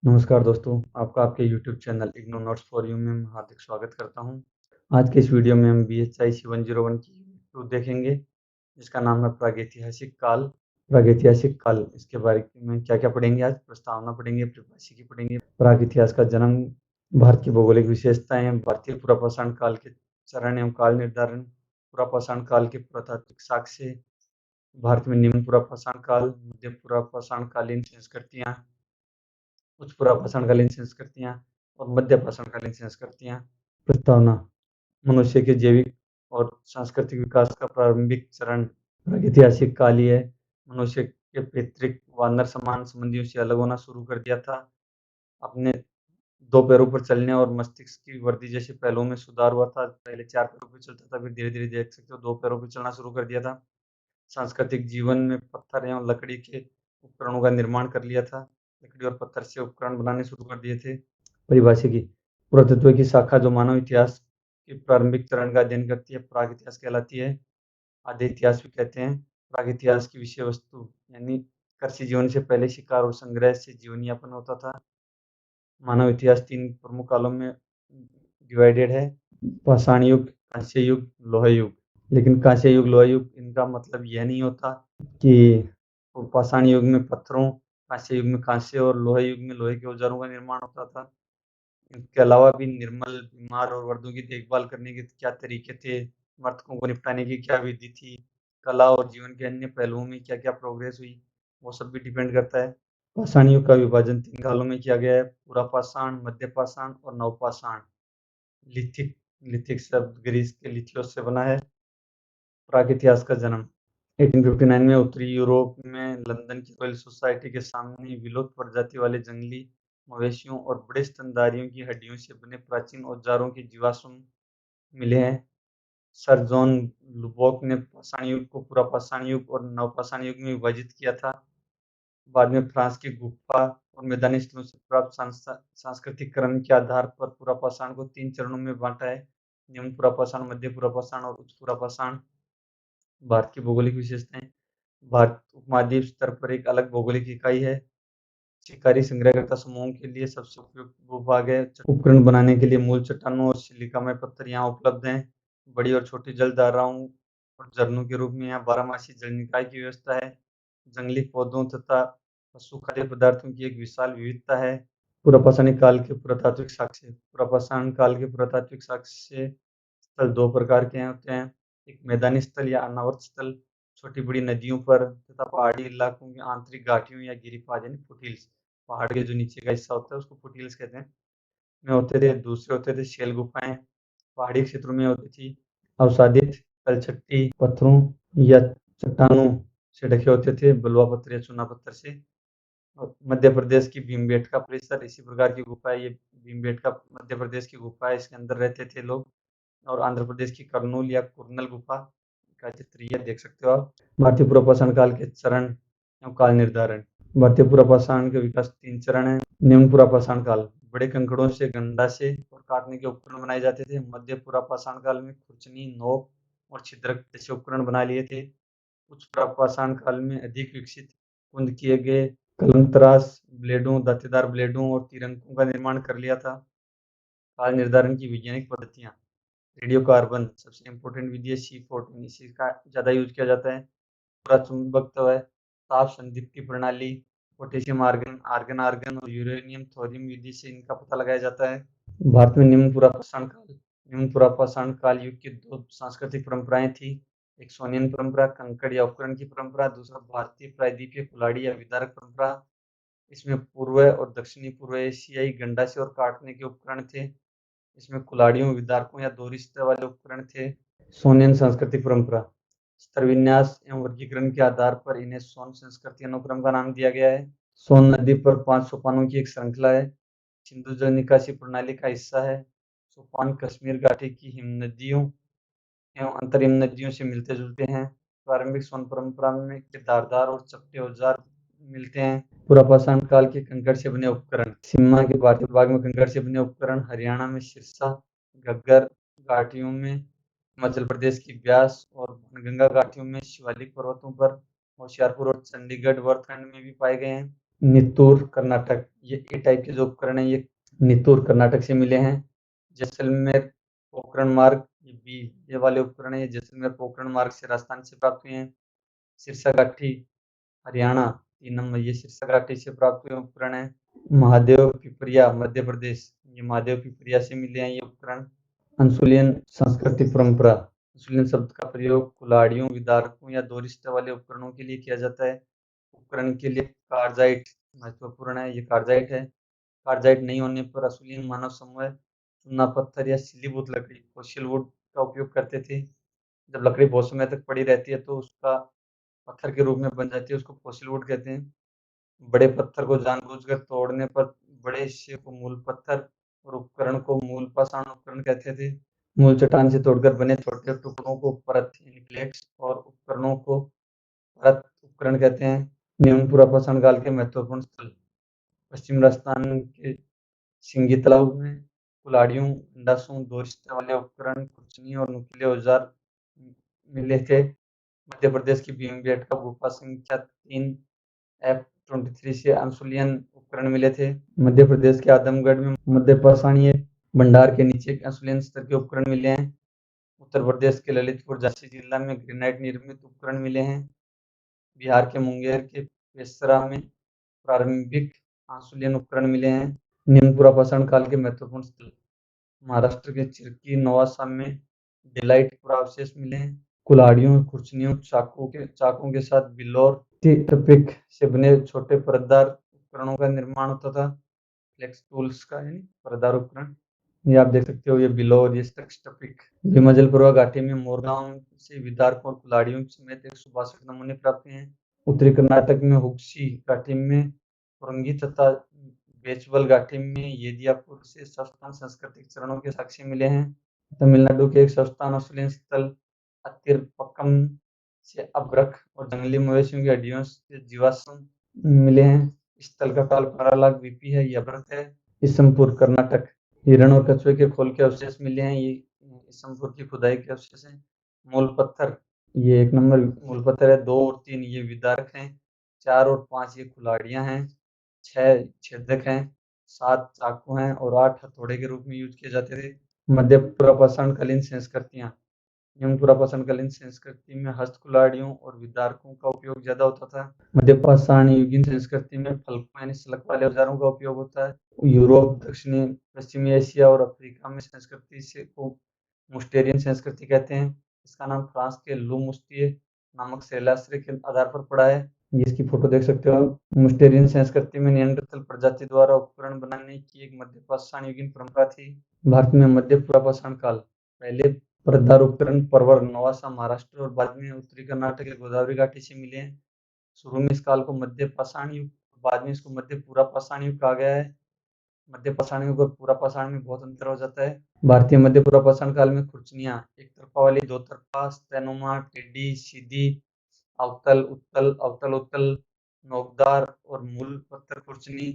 नमस्कार दोस्तों, आपका आपके YouTube channel IGNOU notes for you में मैं हार्दिक स्वागत करता हूं। आज के इस वीडियो में हम BHI 701 की यूनिट 2 देखेंगे, जिसका नाम है प्रागैतिहासिक काल। प्रागैतिहासिक काल, इसके बारे में क्या-क्या पढ़ेंगे आज? प्रस्तावना पढ़ेंगे, परिभाषिकी पढ़ेंगे, प्राग इतिहास का जन्म, भारत की भौगोलिक विशेषताएं, भारतीय पुरापाषाण काल के चरण एवं काल निर्धारण, पुरापाषाण काल के पुरातात्विक साक्ष्य, भारत में निम्न पुरापाषाण काल, मध्य पुरापाषाण कालीन संस्कृतियां, उच्च पुरापाषाणकालीन संस्कृतियां और मध्य पाषाणकालीन संस्कृतियां। प्रस्तावना: मनुष्य के जैविक और सांस्कृतिक विकास का प्रारंभिक चरण प्रागैतिहासिक काल ही है। मनुष्य के पैतृक वानर समान संबंधियों से अलग होना शुरू कर दिया था। अपने दो पैरों पर चलने और मस्तिष्क की वृद्धि जैसे पहलुओं में सुधार हुआ था। पहले चार पैरों पर चलता था, फिर धीरे धीरे देख सकते हो दो पैरों पर चलना शुरू कर दिया था। सांस्कृतिक जीवन में पत्थर एवं लकड़ी के उपकरणों का निर्माण कर लिया था। लकड़ी और पत्थर से उपकरण बनाने शुरू कर दिए थे। परिभाषिकी: पुरातत्व की शाखा जो मानव इतिहास के प्रारंभिक चरण का अध्ययन करती है, प्राग इतिहास कहलाती है। आदि इतिहास भी कहते हैं। प्राग इतिहास की विषय वस्तु यानी कृषि जीवन से पहले शिकार और संग्रह से जीवन यापन होता था। मानव इतिहास तीन प्रमुख कालों में डिवाइडेड है: पाषाण युग, कांस्य युग, लोह युग। लेकिन कांस्य युग, लोह युग, इनका मतलब यह नहीं होता कि पाषाण युग में पत्थरों, कांस्य युग में कांस्य और लोह युग में लोहे के औजारों का निर्माण होता था। इनके अलावा भी निर्मल, बीमार और वर्दों की देखभाल करने के क्या तरीके थे, मृतकों को निपटाने की क्या विधि थी, कला और जीवन के अन्य पहलुओं में क्या क्या प्रोग्रेस हुई, वो सब भी डिपेंड करता है। पाषाण युग का विभाजन तीन कालों में किया गया है: पुरापाषाण, मध्यपाषाण और नवपाषाण। लिथिक, लिथिक शब्द ग्रीस के लिथियोस से बना है। प्राग इतिहास का जन्म 1859 में उत्तरी यूरोप में लंदन की रॉयल सोसाइटी के सामने विलुप्त प्रजाति वाले जंगली मवेशियों और बड़े स्तनधारियों की हड्डियों से बने प्राचीन औजारों के जीवाश्म मिले हैं। सर जॉन लुबॉक ने पाषाण युग को पुरापाषाण युग और नवपाषाण युग में विभाजित किया था। बाद में फ्रांस की गुफा और मैदानी स्थलों से प्राप्त सांस्कृतिक क्रम के आधार पर पुरापाषाण को तीन चरणों में बांटा है: निम्न पुरापाषाण, मध्य पुरापाषाण और उच्च पुरापाषाण। भारत की भौगोलिक विशेषताएं: भारत उपमहाद्वीप स्तर पर एक अलग भौगोलिक इकाई है। शिकारी संग्रहकर्ता समूहों के लिए सबसे उपयुक्त भूभाग है। उपकरण बनाने के लिए मूल चट्टानों और सिलिकामय पत्थर यहाँ उपलब्ध हैं। बड़ी और छोटी जलधाराओं और झरनों के रूप में यहाँ बारहमासी जल निकाय की व्यवस्था है। जंगली पौधों तथा पशु खाद्य पदार्थों की एक विशाल विविधता है। पुरापाषाण काल के पुरातात्विक साक्ष्य: पुरापाषाण काल के पुरातात्विक साक्ष्य स्थल दो प्रकार के होते हैं: एक मैदानी स्थल या अनावर्त स्थल, छोटी बड़ी नदियों पर तथा पहाड़ी इलाकों की आंतरिक घाटियों या गिरिपाद यानी फुटहिल्स, पहाड़ के जो नीचे का हिस्सा होता है उसको फुटहिल्स कहते हैं, में होते थे। दूसरे होते थे शेल गुफाएं, पहाड़ी क्षेत्रों में होती थी। अवसादित तलछटी पत्थरों या चट्टानों से ढके होते थे, बलुआ पत्थर या चूना पत्थर से। और मध्य प्रदेश की भीमबेटका परिसर इसी प्रकार की गुफा है। ये भीमबेटका मध्य प्रदेश की गुफा है, इसके अंदर रहते थे लोग। और आंध्र प्रदेश की कर्नूल या कुरनल गुफा का चित्र ये देख सकते हो आप। भारतीय पुरापाषाण काल के चरण एवं काल निर्धारण: भारतीय पुरापाषाण के विकास तीन चरण है। निम्न पुरापाषाण काल: बड़े कंकड़ों से, गंडासे और काटने के उपकरण बनाए जाते थे। मध्य पुरापाषाण काल में खुरचनी, नोक और छिद्रक जैसे उपकरण बना लिए थे। उच्च पुरापाषाण काल में अधिक विकसित कुंद किए गए कलम तराश ब्लेडों, दांतेदार ब्लेडों और तीरंकों का निर्माण कर लिया था। काल निर्धारण की वैज्ञानिक पद्धतियां: रेडियो कार्बन सबसे इम्पोर्टेंट विधि है, C14, इसी का ज़्यादा यूज किया जाता है। पूरा चुंबकत्व है, ताप संदीप्ति प्रणाली, पोटेशियम आर्गन, आर्गन आर्गन और यूरेनियम थोरियम विधि से इनका पता लगाया जाता है। भारत में निम्न पुरापाषाण काल: निम्न पुरापाषाण काल युग की दो सांस्कृतिक परंपराएं थी: एक सोनियन परंपरा, कंकड़ या उपकरण की परंपरा, दूसरा भारतीय प्रायद्वीपीय कुल्हाड़ी या विदारक परंपरा। इसमें पूर्व और दक्षिणी पूर्व एशियाई गंडासे और काटने के उपकरण थे। इसमें कुल्हाड़ियों, विदारकों या दोहरी सतह वाले उपकरण थे। सोनियन सांस्कृतिक परंपरा: स्तर विन्यास एवं वर्गीकरण के आधार पर इन्हें सोन संस्कृति अनुक्रम का नाम दिया गया है। सोन नदी पर 5 सोपानों की एक श्रृंखला है, सिंधु जल निकासी प्रणाली का हिस्सा है। सोपान कश्मीर घाटी की हिमनदियों एवं अंतर हिमनदियों से मिलते जुलते हैं। प्रारंभिक सोन परंपरा में धारदार और चपटे औजार मिलते हैं। पुरापाषाण काल के कंकड़ से बने उपकरण: सिम्मा के भारतीय भाग में कंकड़ से बने उपकरण, हरियाणा में सिरसा, घग्गर घाटियों में, हिमाचल प्रदेश की ब्यास और गंगा घाटियों में, शिवालिक पर्वतों पर, होशियारपुर और चंडीगढ़ वर्तखंड में भी पाए गए हैं। नित्तूर कर्नाटक, ये ए टाइप के जो उपकरण हैं ये नित्तूर कर्नाटक से मिले हैं। जैसलमेर पोखरण मार्ग, ये बी, ये वाले उपकरण है, ये जैसलमेर पोखरण मार्ग से राजस्थान से प्राप्त हुए हैं। सिरसा घाटी हरियाणा, 3 नंबर, ये सिरसा घाटी से प्राप्त हुए उपकरण है। महादेव पिपरिया मध्य प्रदेश, ये महादेव पिपरिया से मिले हैं ये उपकरण। अंशुलियन सांस्कृतिक परंपरा, अंशुलियन शब्द का प्रयोग कुल्हाड़ियों, विदारकों या दो रिश्ते वाले उपकरणों के लिए किया जाता है। उपकरण के लिए कार्जाइट महत्वपूर्ण है, ये कार्जाइट है। कार्जाइट नहीं होने पर अंशुलियन मानव समूह चूना पत्थर या सीलीभूत लकड़ी फोसिल वुड का उपयोग करते थे। जब लकड़ी बहुत समय तक पड़ी रहती है तो उसका पत्थर के रूप में बन जाती है, उसको फोसिल वुड कहते हैं। बड़े पत्थर को जानबूझकर तोड़ने पर बड़े हिस्से को मूल पत्थर और उपकरण को मूल पाषाण उपकरण कहते थे। मूल चट्टान से तोड़कर बने छोटे टुकड़ों को परत यानी प्लेट्स और उपकरणों को परत उपकरण कहते हैं। निम्न पूरा पाषाण काल के महत्वपूर्ण स्थल, पश्चिम राजस्थान के सिंगी तालाब में कुल्हाड़ियों, अंडासों, दो रिश्ते वाले उपकरण, खुरचनी और नुकीले औजार मिले थे। मध्य प्रदेश की भीमबेटका गुफा संख्या 3 F23 से अंशुलियन उपकरण मिले थे। मध्य प्रदेश के आदमगढ़ में मध्य पाषाणीय भंडार के नीचे अंशुलियन स्तर के उपकरण मिले हैं। उत्तर प्रदेश के ललितपुर झांसी जिला में ग्रेनाइट निर्मित उपकरण मिले हैं। बिहार के मुंगेर के पेशरा में प्रारंभिक अंशुलियन उपकरण मिले हैं। निम्न पूरा पाषाण काल के महत्वपूर्ण स्थल, महाराष्ट्र के चिरकी नवासा में डेलाइट पुरावशेष मिले हैं। कुल्हाड़ियों, खुरचनियों, चाकों के साथ बिल्लौर टपिक से बने छोटे परतदार उपकरणों का निर्माण होता था। फ्लेक्स टूल्स का यानी परतदार उपकरण, ये आप देख सकते हो, ये बिल्लौर, ये टपिक। हिमाचल पूर्व घाटी में मोरगांव से विदारक और कुल्हाड़ियों समेत 162 नमूने प्राप्त हुए हैं। उत्तरी कर्नाटक में हुक्सी घाटी में पुरंगी तथा बेचवल घाटी में येदियापुर से संस्थान सांस्कृतिक चरणों के साक्ष्य मिले हैं। तमिलनाडु के एक संस्थान अंशुलियन स्थल अतिरपक्कम से अभ्रक और जंगली मवेशियों की हड्डियों से जीवाश्म मिले हैं। इस स्थल का काल 12 लाख बीपी है, यह अभ्रक है। ईसमपुर कर्नाटक, हिरण और कछुए के खोल के अवशेष मिले हैं, ये ईसमपुर की खुदाई के अवशेष हैं। मूल पत्थर, ये 1 नंबर मूल पत्थर है। 2 और 3 ये विदारक हैं। 4 और 5 ये कुल्हाड़ियां हैं। 6 छेदक हैं। 7 चाकू हैं और 8 हथौड़े के रूप में यूज किए जाते थे। मध्य पुरापाषाणकालीन संस्कृतियां, निम्न पुरापाषाणकालीन संस्कृति में हस्त कुल्हाड़ियों और विदारकों का उपयोग ज्यादा होता था। मध्य पाषाणयुगीन संस्कृति में फलकों यानी सलक वाले औजारों का उपयोग होता है। यूरोप, दक्षिणी पश्चिमी एशिया और अफ्रीका में संस्कृति से को मुस्टेरियन संस्कृति कहते हैं। इसका नाम फ्रांस के लू मुस्टिये नामक शैलाश्रय के आधार पर पड़ा है। ये इसकी फोटो देख सकते हो। मुस्टेरियन संस्कृति में नियंत्रतल प्रजाति द्वारा उपकरण बनाने की एक मध्य पाषाणयुगीन परंपरा थी। भारत में मध्य पुरापाषाण काल, पहले परतदार उपकरण परवर नवासा महाराष्ट्र और बाद में उत्तरी कर्नाटक के गोदावरी घाटी से मिले हैं। शुरू में इस काल को मध्य पाषाण युग, बाद में इसको मध्य पूरा पाषाण युग कहा गया है। मध्य पाषाण युग और पूरा पाषाण में बहुत अंतर हो जाता है। भारतीय मध्य पूरा पाषाण काल में खुरचनियां एक तरफा वाली, दो तरफा, स्तैनुमा, टेढ़ी, सीधी, अवतल उत्तल, अवतल उत्तल, नोकदार और मूल पत्थर खुरचनी,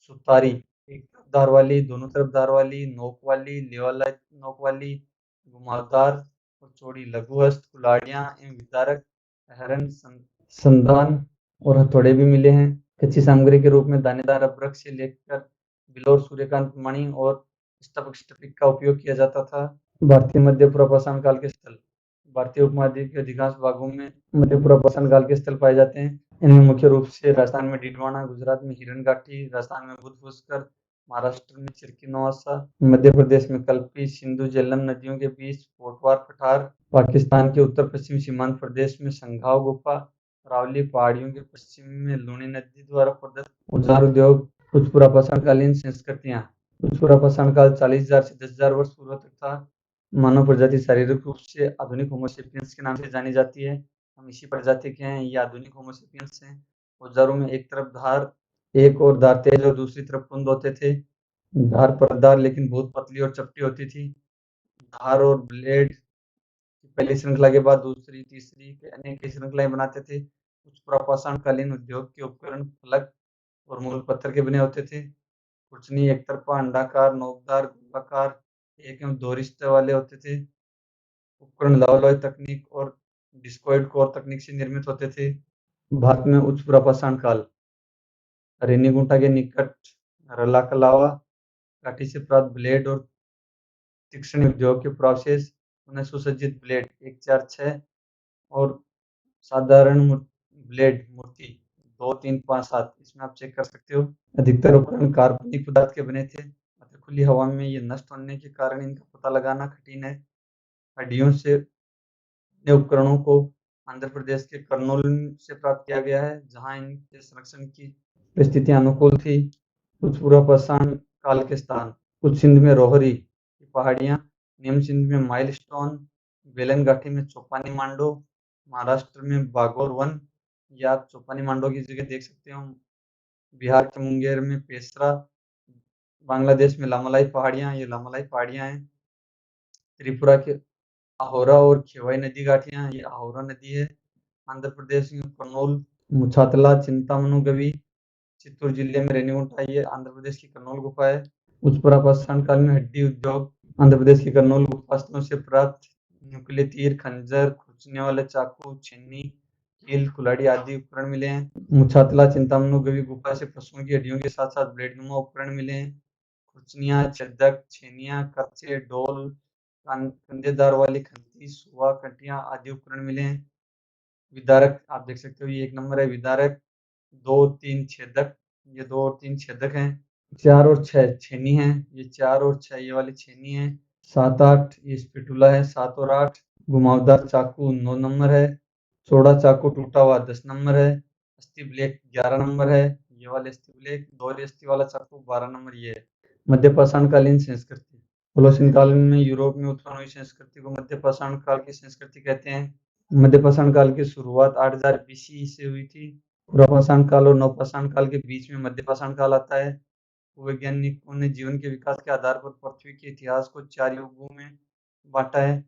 सुतारी एक तरफ धार वाली, दोनों तरफ धार वाली, नोक वाली, लेवाला नोक वाली, घुमावदार और चौड़ी लघु हस्त कुल्हाड़ियां एवं विदारक, हरण, संधान और हथौड़े भी मिले हैं। कच्ची सामग्री के रूप में दानेदार अभ्रक से लेकर बिलोर, सूर्यकांत मणि और स्टपिक का उपयोग किया जाता था। भारतीय मध्य पुरापाषाण काल के स्थल, भारतीय उपमहाद्वीप के अधिकांश भागों में मध्य पुरापाषाण काल के स्थल पाए जाते हैं। इनमें मुख्य रूप से राजस्थान में डीडवाना, गुजरात में हिरण घाटी, राजस्थान में बुध पुष्कर, महाराष्ट्र में चिरकी नवासा, मध्य प्रदेश में कल्पी, सिंधु झेलम नदियों के बीच पोटवार पठार, पाकिस्तान के उत्तर पश्चिम सीमांत प्रदेश में संघाव गुफा, अरावली पहाड़ियों के पश्चिम में लूणी नदी द्वारा प्रदत्त औजार उद्योग। कुछ पुरापाषाणकालीन संस्कृतियां, कुछ पुरापाषाण काल 40,000 से 10,000 वर्ष पूर्व तक था। मानव प्रजाति शारीरिक रूप से आधुनिक होमोसेपियंस के नाम से जानी जाती है। हम इसी प्रजाति के हैं, ये आधुनिक होमोसेपियंस हैं। औजारों में एक तरफ धार, एक और धार तेज और दूसरी तरफ कुंद होते थे। धार परतदार लेकिन बहुत पतली और चपटी होती थी। धार और ब्लेड पहली श्रृंखला के बाद दूसरी, तीसरी अनेक श्रृंखलाएं बनाते थे। कुछ पुरापाषाणकालीन उद्योग के उपकरण फलक और मूल पत्थर के बने होते थे। खुरचनी एक तरफा, अंडाकार, नोकदार, गोलाकार, एक एवं दो रिश्ते वाले होते थे। उपकरण लवलॉय तकनीक और डिस्कॉइड कोर तकनीक से निर्मित होते थे। भारत में उच्च पुरापाषाण काल, रेनीगुंटा के निकट रलाकलावा घाटी से प्राप्त ब्लेड और तीक्ष्ण उद्योग के प्रोसेस उन्हें सुसज्जित ब्लेड 146 और साधारण ब्लेड मूर्ति 2357 इसमें आप चेक कर सकते हो। अधिकतर उपकरण कार्बनिक पदार्थ के बने थे अतः खुली हवा में ये नष्ट होने के कारण इनका पता लगाना कठिन है। हड्डियों से बने उपकरणों को आंध्र प्रदेश के कर्नूल से प्राप्त किया गया है जहां इनके संरक्षण की परिस्थितियां अनुकूल थी। कुछ पूर्वापाषाण काल के स्थान, कुछ सिंध में रोहरी की पहाड़ियां, निम्न सिंध में माइलस्टोन, बेलन घाटी में चौपानी मांडो, महाराष्ट्र में बागोर वन, या आप चौपानी मांडो की जगह देख सकते हो। बिहार के मुंगेर में पेसरा, बांग्लादेश में लामालाई पहाड़ियां, ये लामालाई पहाड़ियां हैं। त्रिपुरा के आहोरा और खेवाई नदी घाटियां, ये आहोरा नदी है। आंध्र प्रदेश में कर्नूल, मुछातला, चिंतामनुगवी, चित्तूर जिले में रेनीगुंटा, ये आंध्र प्रदेश की कर्नूल गुफा है। उच्च प्रापाषाण काल में हड्डी उद्योग, आंध्र प्रदेश की कर्नूल गुफा स्थलों से प्राप्त नुकीले तीर, खंजर, खुरचने वाले चाकू, छेनी, कील, कुल्हाड़ी आदि उपकरण मिले हैं। मुछातला चिंतामनुगवी गुफा से पशुओं की हड्डियों के साथ साथ ब्लेडनुमा उपकरण मिले हैं। खुरचनियां, छेदक, छेनियां, कच्चे, डोल, कंदेदार वाली खंती, सुआ, कटियां आदि उपकरण मिले हैं। विदारक आप देख सकते हो, ये 1 नंबर है विदारक, 2-3 छेदक, ये 2 और 3 छेदक हैं। 4 और 6 छेनी है, ये 4 और 6 ये वाली छेनी है। 7-8 ये स्पिटुला है, 7 और 8 घुमावदार चाकू 9 नंबर है। चौड़ा चाकू टूटा हुआ 10 नंबर है। अस्थि ब्लेक 11 नंबर है, ये वाले अस्थि ब्लेक। दोहरी अस्थि वाला चाकू 12 नंबर ये है। मध्य पाषाणकालीन संस्कृति, होलोसीन काल में यूरोप में उत्पन्न हुई संस्कृति को मध्य पाषाण काल की संस्कृति कहते हैं। मध्य पाषाण काल की शुरुआत 8000 बीसी से हुई थी। पुरापाषाण काल और नवपाषाण काल के बीच में मध्य पाषाण काल आता है। वैज्ञानिकों ने जीवन के विकास के आधार पर पृथ्वी के इतिहास को 4 युगों में बांटा है।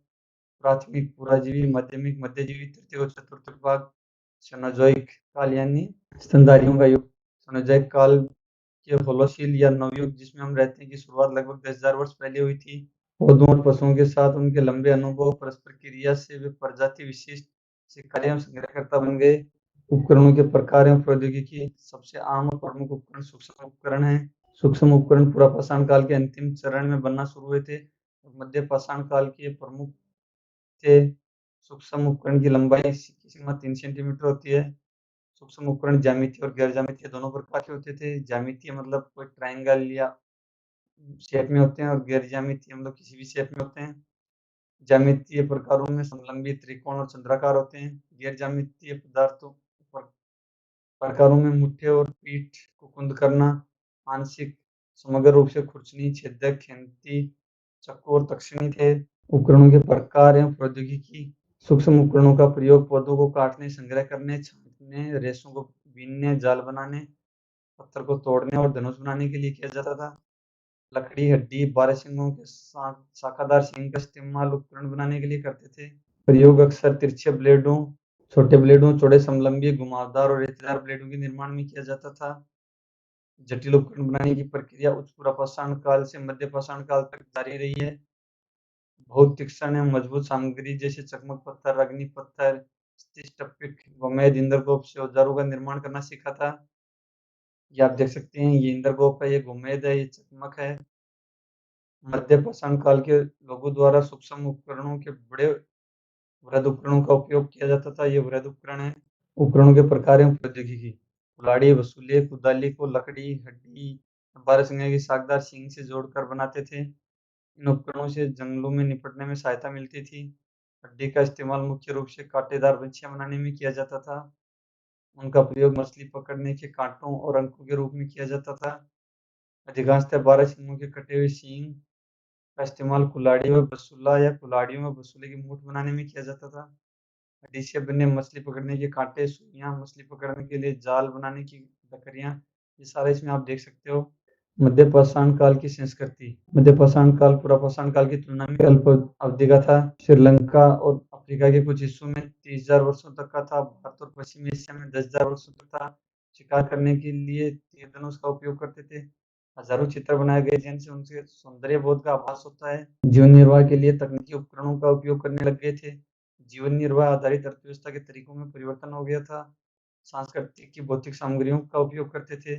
प्राथमिक पुराजीवी, माध्यमिक मध्यजीवी, तृतीय और चतुर्थ भाग। सेनोजोइक काल यानी स्तनधारियों का युग। सेनोजोइक काल के होलोसील या नवयुग जिसमें हम रहते हैं की शुरुआत लगभग 10,000 वर्ष पहले हुई थी। पौधों और पशुओं के साथ उनके लंबे अनुभव परस्पर क्रिया से वे प्रजाति विशिष्ट शिकारी एवं संग्रहकर्ता बन गए। उपकरणों के प्रकार एवं प्रौद्योगिकी, सबसे आम और प्रमुख उपकरण सूक्ष्म उपकरण है। सूक्ष्म उपकरण पुरापाषाण काल के अंतिम चरण में बनना शुरू हुए थे और मध्य पाषाण काल के प्रमुख थे। सूक्ष्म उपकरण की लंबाई की सीमा 3 सेंटीमीटर होती है। सूक्ष्म उपकरण ज्यामितीय और गैर ज्यामितीय दोनों प्रकार के होते थे। ज्यामितीय मतलब कोई ट्रायंगल या शेप में होते हैं और गैर ज्यामितीय मतलब किसी भी शेप में होते हैं। ज्यामितीय प्रकारों में समलंबी, त्रिकोण और चंद्राकार होते हैं। गैर ज्यामितीय पदार्थों प्रकारों में मुट्ठे और पीठ को कुंद करना, आंशिक समग्र रूप से खुरचनी, छेदक, खेंती, चक्कू और तक्षणी थे। उपकरणों के प्रकार एवं प्रौद्योगिकी, सूक्ष्म उपकरणों का प्रयोग पौधों को काटने, संग्रह करने, छांटने, रेशों को बीनने, जाल बनाने, पत्थर को तोड़ने और धनुष बनाने के लिए किया जाता था। लकड़ी, हड्डी, बारहसिंगों के शाखादार सींग का इस्तेमाल उपकरण बनाने के लिए करते थे। प्रयोग अक्सर तिरछे ब्लेडों, छोटे ब्लेडों, चौड़े समलंबी, घुमावदार और रेतेदार ब्लेडों के निर्माण में किया जाता था। जटिल उपकरण बनाने की प्रक्रिया उच्च पुरापाषाण काल से मध्य पाषाण काल तक जारी रही है। बहुत तीक्ष्ण एवं मजबूत सामग्री जैसे चकमक पत्थर, अग्नि पत्थर, स्टिस्टपिक, गोमेद, इंद्रगोप से औजारों का निर्माण करना सीखा था। ये आप देख सकते हैं, ये इंद्रगोप है, ये गोमेद है, ये चकमक है। मध्य पाषाण काल के लोगों द्वारा सूक्ष्म उपकरणों के बड़े वृहद उपकरणों का उपयोग किया जाता था। ये वृहद उपकरण है। उपकरणों के प्रकार एवं प्रौद्योगिकी, कुल्हाड़ी, वसूले, कुदाली को लकड़ी, हड्डी, बारहसिंगे की शाखदार सींग से जोड़कर बनाते थे। इन उपकरणों से जंगलों में निपटने में सहायता मिलती थी। हड्डी का इस्तेमाल मुख्य रूप से कांटेदार बंशियां बनाने में किया जाता था। उनका प्रयोग मछली पकड़ने के कांटों और अंकों के रूप में किया जाता था। अधिकांशतः बारहसिंगों के कटे हुए सींग का इस्तेमाल कुल्हाड़ी में बसूला या कुल्हाड़ियों में बसूले की मूठ बनाने में किया जाता था। हड्डी से बने मछली पकड़ने के कांटे, सुइयां, मछली पकड़ने के लिए जाल बनाने की लकड़ियां, ये सारा इसमें आप देख सकते हो। मध्य पाषाण काल की संस्कृति, मध्य पाषाण काल पुरापाषाण काल की तुलना में अल्प अवधि का था। श्रीलंका और अफ्रीका के कुछ हिस्सों में 30,000 वर्षों तक का था। भारत और पश्चिमी एशिया में 10,000 वर्षों तक था। शिकार करने के लिए तीर धनुष का उपयोग करते थे। हजारों चित्र बनाए गए जिनसे उनके सौंदर्य बोध का आभास होता है। जीवन निर्वाह के लिए तकनीकी उपकरणों का उपयोग करने लग गए थे। जीवन निर्वाह आधारित अर्थव्यवस्था के तरीकों में परिवर्तन हो गया था। सांस्कृतिक की भौतिक सामग्रियों का उपयोग करते थे।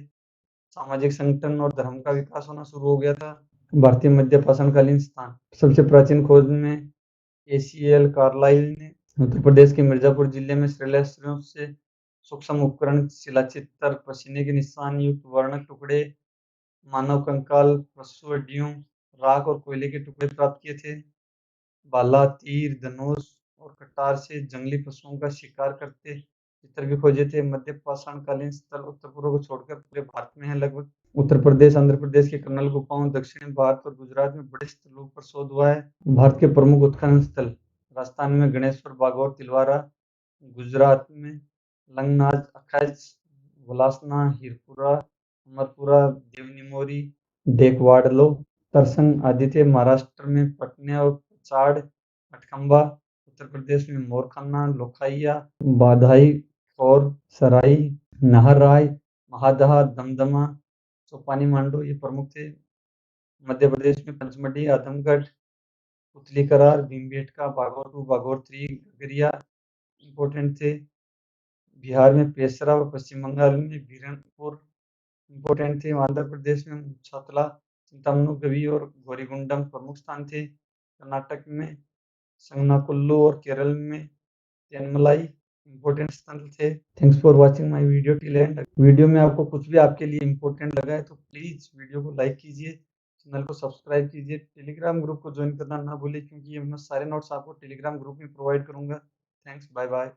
सामाजिक संगठन और धर्म का विकास होना शुरू हो गया था। भारतीय मध्य पाषाणकालीन स्थान, सबसे प्राचीन खोज में एसीएल कार्लाइल ने उत्तर प्रदेश के मिर्जापुर जिले में शिलालेखों से सूक्ष्म उपकरण, शिलाचित्र, पसीने के निशान युक्त वर्णक टुकड़े, मानव कंकाल, पशु हड्डियों, राख और कोयले के टुकड़े प्राप्त किए थे। भाला, तीर, धनुष और कटार से जंगली पशुओं का शिकार करते चित्र भी खोजे थे। मध्य पाषाणकालीन स्थल उत्तर पूर्व को छोड़कर पूरे भारत में है लगभग। उत्तर प्रदेश, आंध्र प्रदेश के कर्नल गुफाओं, दक्षिणी भारत और गुजरात में बड़े स्थलों पर शोध हुआ है। भारत के प्रमुख उत्खनन स्थल, राजस्थान में गणेश्वर, बागौर, तिलवारा, गुजरात में लंगनाज, अखाइज, वलासना, हीरपुरा, अमरपुरा, देवनिमोरी, डेकवाडलो, तरसंग आदि थे। महाराष्ट्र में पटने और चाड़, अटकंबा, उत्तर प्रदेश में मोरखाना, लोखाइया, बाधाई और सराई, नाहरराय, महादहा, दमदमा, चौपानी, मांडो ये प्रमुख थे। मध्य प्रदेश में पंचमढ़ी, आजमगढ़, पुतली करार, भीमबेटका, बागौर 2, बागौर 3, गगरिया इम्पोर्टेंट थे। बिहार में पेशरा और पश्चिम बंगाल में बीरनपुर इम्पोर्टेंट थे। आंध्र प्रदेश में छतला, चिंतामणु, गवी और गोरीगुंडम प्रमुख स्थान थे। कर्नाटक में संगनाकुल्लू और केरल में तेनमलाई इम्पोर्टेंट स्थल थे। Thanks for watching my video till and. Video में आपको कुछ भी आपके लिए इम्पोर्टेंट लगा है तो प्लीज़ वीडियो को लाइक कीजिए, चैनल को सब्सक्राइब कीजिए, टेलीग्राम ग्रुप को ज्वाइन करना ना भूलिए क्योंकि ये मैं सारे नोट्स आपको टेलीग्राम ग्रुप में प्रोवाइड करूँगा। Thanks, bye bye.